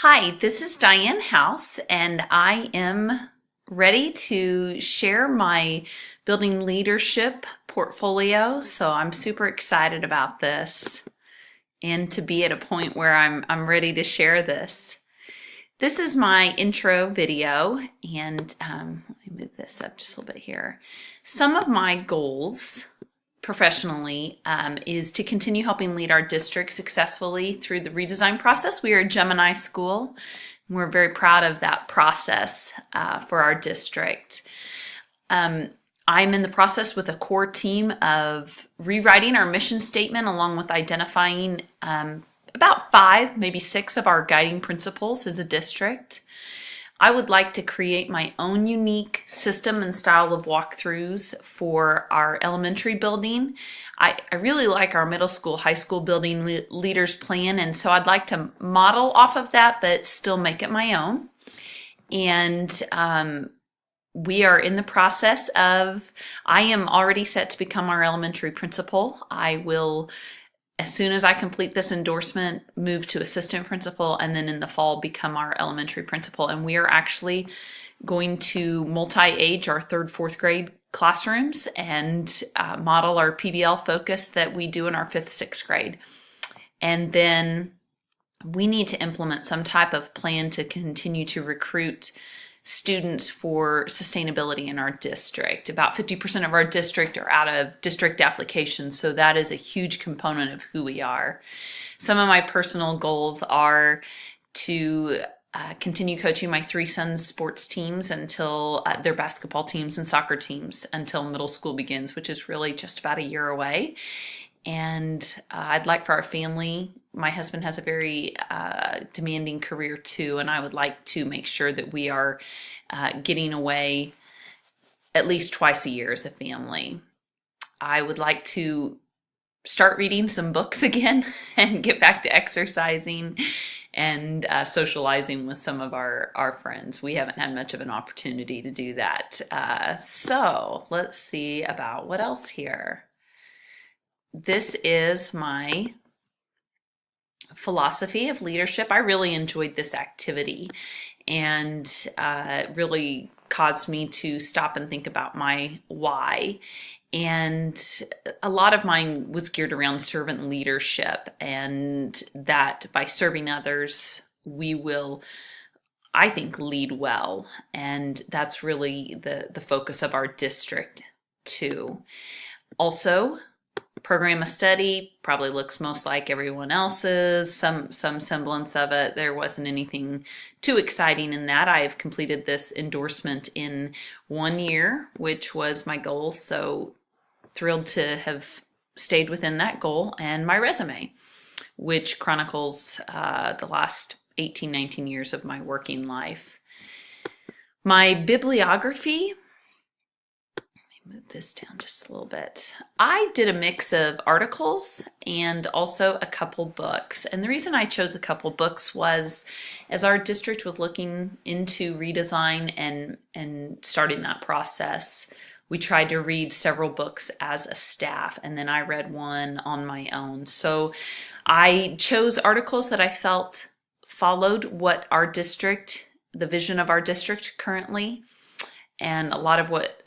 Hi, this is Diane House, and I am ready to share my building leadership portfolio. So I'm super excited about this and to be at a point where I'm ready to share this. This is my intro video, and let me move this up just a little bit here. Some of my goals professionally is to continue helping lead our district successfully through the redesign process. We are a Gemini school. And we're very proud of that process for our district. I'm in the process with a core team of rewriting our mission statement along with identifying about 5, maybe 6 of our guiding principles as a district. I would like to create my own unique system and style of walkthroughs for our elementary building. I really like our middle school, high school building leaders plan, and so I'd like to model off of that, but still make it my own. And we are in the process of, I am already set to become our elementary principal. I will, as soon as I complete this endorsement, move to assistant principal, and then in the fall become our elementary principal. And we are actually going to multi-age our 3rd, 4th grade classrooms and model our PBL focus that we do in our 5th, 6th grade. And then we need to implement some type of plan to continue to recruit students for sustainability in our district. About 50% of our district are out of district applications, so that is a huge component of who we are. Some of my personal goals are to continue coaching my 3 sons' sports teams until their basketball teams and soccer teams until middle school begins, which is really just about a year away. And I'd like for our family, my husband has a very demanding career too, and I would like to make sure that we are getting away at least twice a year as a family. I would like to start reading some books again and get back to exercising and socializing with some of our friends. We haven't had much of an opportunity to do that. So let's see about what else here. This is my philosophy of leadership. I really enjoyed this activity, and it really caused me to stop and think about my why. And a lot of mine was geared around servant leadership, and that by serving others, we will, I think, lead well. And that's really the focus of our district too. Also, program of study probably looks most like everyone else's, some semblance of it. There wasn't anything too exciting in that. I've completed this endorsement in 1 year, which was my goal, so thrilled to have stayed within that goal. And my resume, which chronicles the last 18, 19 years of my working life. My bibliography, move this down just a little bit. I did a mix of articles and also a couple books. And the reason I chose a couple books was as our district was looking into redesign and starting that process, we tried to read several books as a staff, and then I read one on my own. So I chose articles that I felt followed what our district, the vision of our district currently, and a lot of what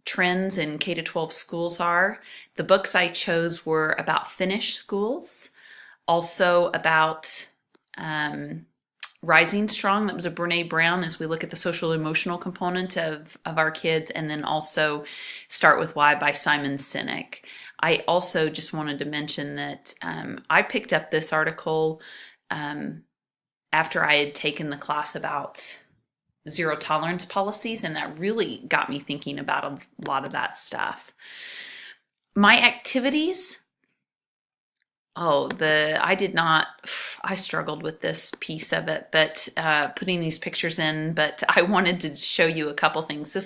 trends in K-12 schools are. The books I chose were about Finnish schools, also about Rising Strong, that was a Brene Brown, as we look at the social emotional component of our kids, and then also Start With Why by Simon Sinek. I also just wanted to mention that I picked up this article after I had taken the class about zero tolerance policies, and that really got me thinking about a lot of that stuff. My activities, I struggled with this piece of it, but putting these pictures in, but I wanted to show you a couple things.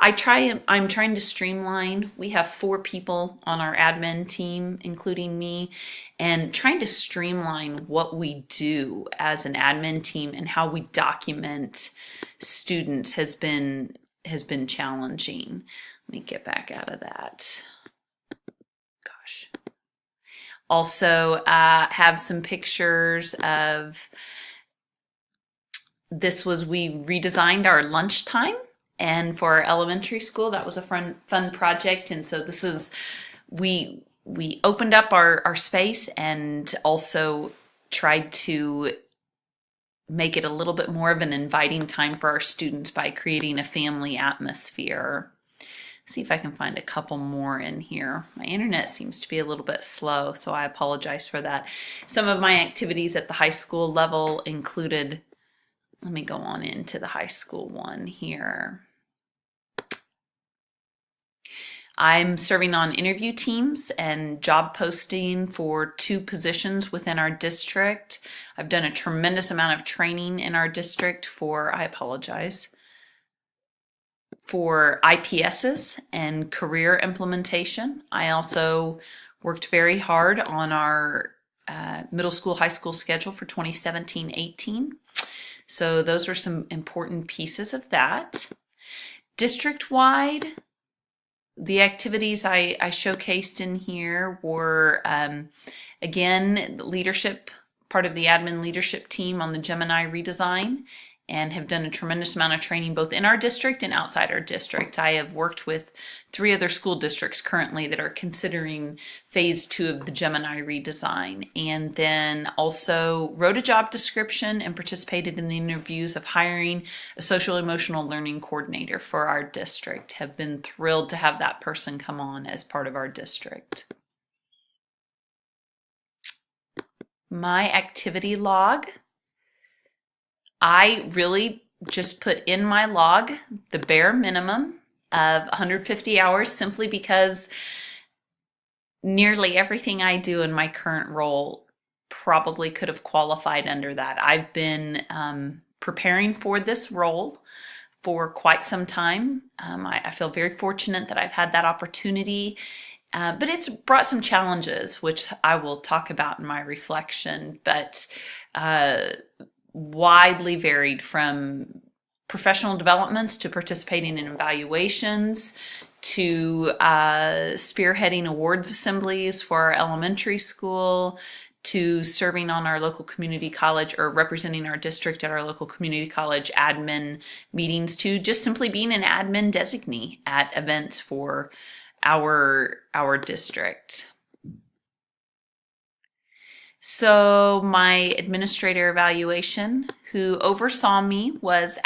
I'm trying to streamline. We have 4 people on our admin team, including me, and trying to streamline what we do as an admin team and how we document students has been challenging. Let me get back out of that. Gosh. Also have some pictures of we redesigned our lunchtime, and for our elementary school, that was a fun project. And so we opened up our space and also tried to make it a little bit more of an inviting time for our students by creating a family atmosphere. See if I can find a couple more in here. My internet seems to be a little bit slow, so I apologize for that. Some of my activities at the high school level included, let me go on into the high school one here. I'm serving on interview teams and job posting for 2 positions within our district. I've done a tremendous amount of training in our district for IPSs and career implementation. I also worked very hard on our middle school, high school schedule for 2017-18. So those were some important pieces of that. District-wide, the activities I showcased in here were, again, leadership, part of the admin leadership team on the Gemini redesign, and have done a tremendous amount of training both in our district and outside our district. I have worked with 3 other school districts currently that are considering phase 2 of the Gemini redesign, and then also wrote a job description and participated in the interviews of hiring a social emotional learning coordinator for our district. Have been thrilled to have that person come on as part of our district. My activity log. I really just put in my log the bare minimum of 150 hours simply because nearly everything I do in my current role probably could have qualified under that. I've been preparing for this role for quite some time. I feel very fortunate that I've had that opportunity, but it's brought some challenges, which I will talk about in my reflection, but widely varied, from professional developments to participating in evaluations to spearheading awards assemblies for our elementary school to serving on our local community college or representing our district at our local community college admin meetings to just simply being an admin designee at events for our district. So my administrator evaluation, who oversaw me, was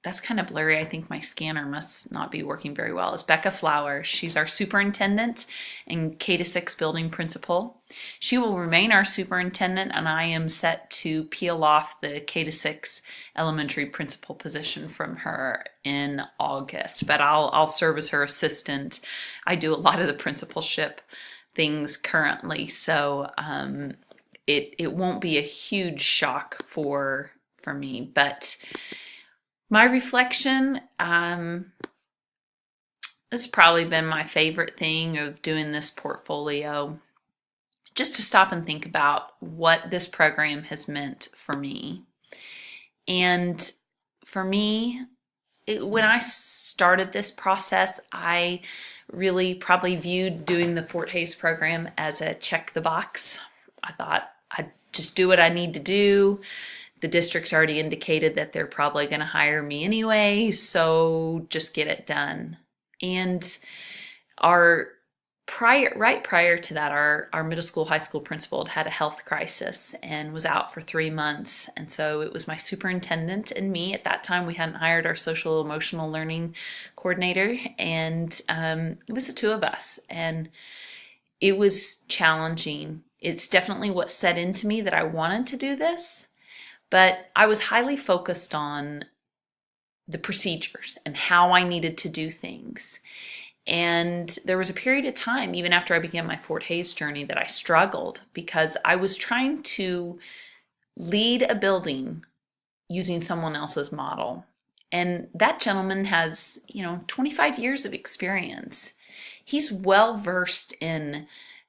that's kind of blurry. I think my scanner must not be working very well. It's Becca Flowers. She's our superintendent and K-6 building principal. She will remain our superintendent, and I am set to peel off the K-6 elementary principal position from her in August, but I'll serve as her assistant. I do a lot of the principalship things currently, so it won't be a huge shock for me. But my reflection, this has probably been my favorite thing of doing this portfolio, just to stop and think about what this program has meant for me. And for me, when I started this process, I really probably viewed doing the Fort Hays program as a check the box. I thought I'd just do what I need to do. The district's already indicated that they're probably going to hire me anyway, so just get it done. And right prior to that, our middle school, high school principal had a health crisis and was out for 3 months. And so it was my superintendent and me. At that time, we hadn't hired our social emotional learning coordinator, and it was the 2 of us. And it was challenging. It's definitely what set into me that I wanted to do this, but I was highly focused on the procedures and how I needed to do things. And there was a period of time, even after I began my Fort Hays journey, that I struggled because I was trying to lead a building using someone else's model. And that gentleman has, 25 years of experience. He's well versed in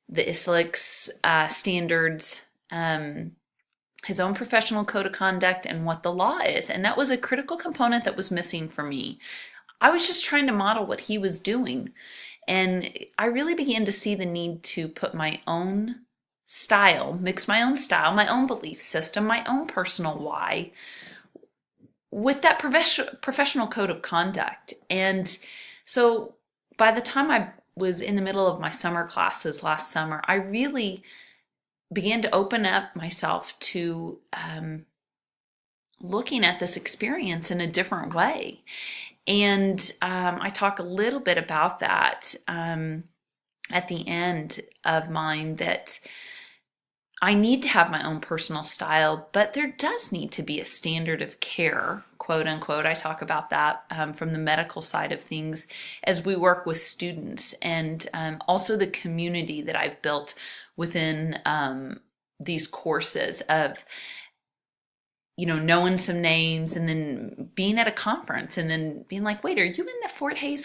the ISLIC's standards, his own professional code of conduct, and what the law is. And that was a critical component that was missing for me. I was just trying to model what he was doing. And I really began to see the need to put my own mix my own style, my own belief system, my own personal why with that professional code of conduct. And so by the time I was in the middle of my summer classes last summer, I really began to open up myself to looking at this experience in a different way. And I talk a little bit about that at the end of mine, that I need to have my own personal style, but there does need to be a standard of care, quote unquote. I talk about that from the medical side of things as we work with students, and also the community that I've built within these courses of, knowing some names, and then being at a conference and then being like, wait, are you in the Fort Hays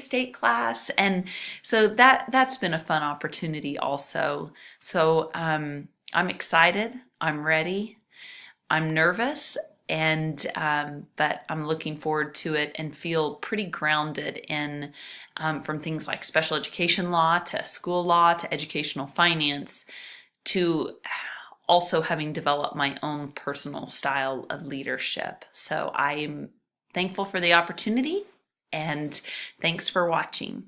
State class? And so that's been a fun opportunity also. So I'm excited, I'm ready, I'm nervous, and but I'm looking forward to it, and feel pretty grounded in from things like special education law to school law to educational finance, to also having developed my own personal style of leadership. So I'm thankful for the opportunity, and thanks for watching.